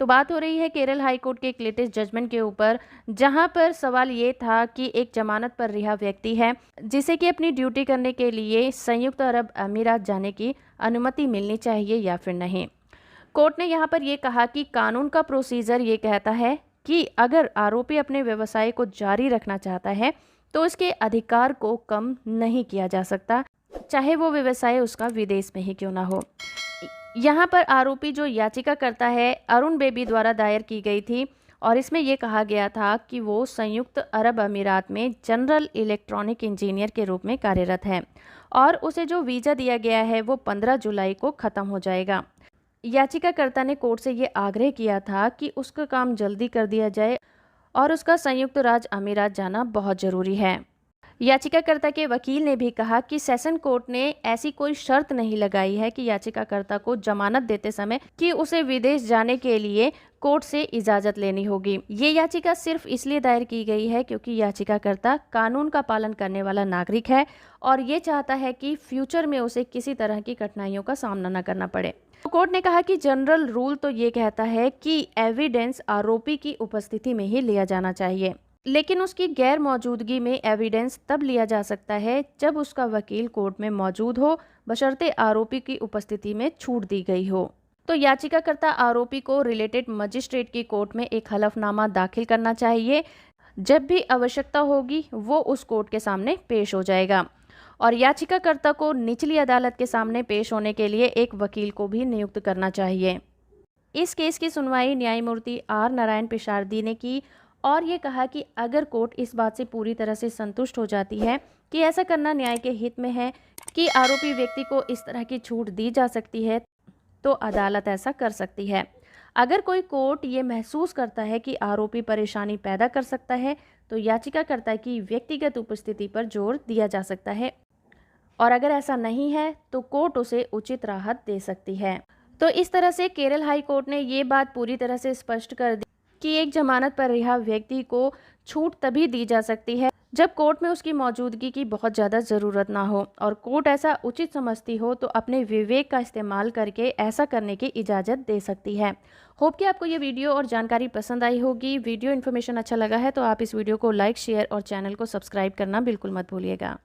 तो बात हो रही है केरल हाई कोर्ट के एक लेटेस्ट जजमेंट के ऊपर, जहां पर सवाल ये था कि एक जमानत पर रिहा व्यक्ति है जिसे कि अपनी ड्यूटी करने के लिए संयुक्त अरब अमीरात जाने की अनुमति मिलनी चाहिए या फिर नहीं। कोर्ट ने यहां पर यह कहा कि कानून का प्रोसीजर ये कहता है कि अगर आरोपी अपने व्यवसाय को जारी रखना चाहता है तो उसके अधिकार को कम नहीं किया जा सकता, चाहे वो व्यवसाय उसका विदेश में ही क्यों ना हो। यहाँ पर आरोपी जो याचिका करता है अरुण बेबी द्वारा दायर की गई थी और इसमें यह कहा गया था कि वो संयुक्त अरब अमीरात में जनरल इलेक्ट्रॉनिक इंजीनियर के रूप में कार्यरत है और उसे जो वीज़ा दिया गया है वो 15 जुलाई को ख़त्म हो जाएगा। याचिकाकर्ता ने कोर्ट से ये आग्रह किया था कि उसका काम जल्दी कर दिया जाए और उसका संयुक्त राज्य अमीरात जाना बहुत ज़रूरी है। याचिकाकर्ता के वकील ने भी कहा कि सेशन कोर्ट ने ऐसी कोई शर्त नहीं लगाई है कि याचिकाकर्ता को जमानत देते समय कि उसे विदेश जाने के लिए कोर्ट से इजाज़त लेनी होगी। ये याचिका सिर्फ इसलिए दायर की गई है क्योंकि याचिकाकर्ता कानून का पालन करने वाला नागरिक है और ये चाहता है कि फ्यूचर में उसे किसी तरह की कठिनाइयों का सामना न करना पड़े। कोर्ट ने कहा कि जनरल रूल तो ये कहता है कि एविडेंस आरोपी की उपस्थिति में ही लिया जाना चाहिए, लेकिन उसकी गैर मौजूदगी में एविडेंस तब लिया जा सकता है जब उसका वकील कोर्ट में मौजूद हो, बशर्ते आरोपी की उपस्थिति में छूट दी गई हो। तो याचिकाकर्ता आरोपी को रिलेटेड मजिस्ट्रेट की कोर्ट में एक हलफनामा दाखिल करना चाहिए। जब भी आवश्यकता होगी वो उस कोर्ट के सामने पेश हो जाएगा और याचिकाकर्ता को निचली अदालत के सामने पेश होने के लिए एक वकील को भी नियुक्त करना चाहिए। इस केस की सुनवाई न्यायमूर्ति आर नारायण पिशारदी ने की और ये कहा कि अगर कोर्ट इस बात से पूरी तरह से संतुष्ट हो जाती है कि ऐसा करना न्याय के हित में है कि आरोपी व्यक्ति को इस तरह की छूट दी जा सकती है, तो अदालत ऐसा कर सकती है। अगर कोई कोर्ट ये महसूस करता है कि आरोपी परेशानी पैदा कर सकता है तो याचिकाकर्ता की व्यक्तिगत उपस्थिति पर जोर दिया जा सकता है और अगर ऐसा नहीं है तो कोर्ट उसे उचित राहत दे सकती है। तो इस तरह से केरल हाई कोर्ट ने ये बात पूरी तरह से स्पष्ट कर दी कि एक जमानत पर रिहा व्यक्ति को छूट तभी दी जा सकती है जब कोर्ट में उसकी मौजूदगी की बहुत ज़्यादा ज़रूरत ना हो और कोर्ट ऐसा उचित समझती हो तो अपने विवेक का इस्तेमाल करके ऐसा करने की इजाज़त दे सकती है। होप कि आपको ये वीडियो और जानकारी पसंद आई होगी। वीडियो इन्फॉर्मेशन अच्छा लगा है तो आप इस वीडियो को लाइक, शेयर और चैनल को सब्सक्राइब करना बिल्कुल मत भूलिएगा।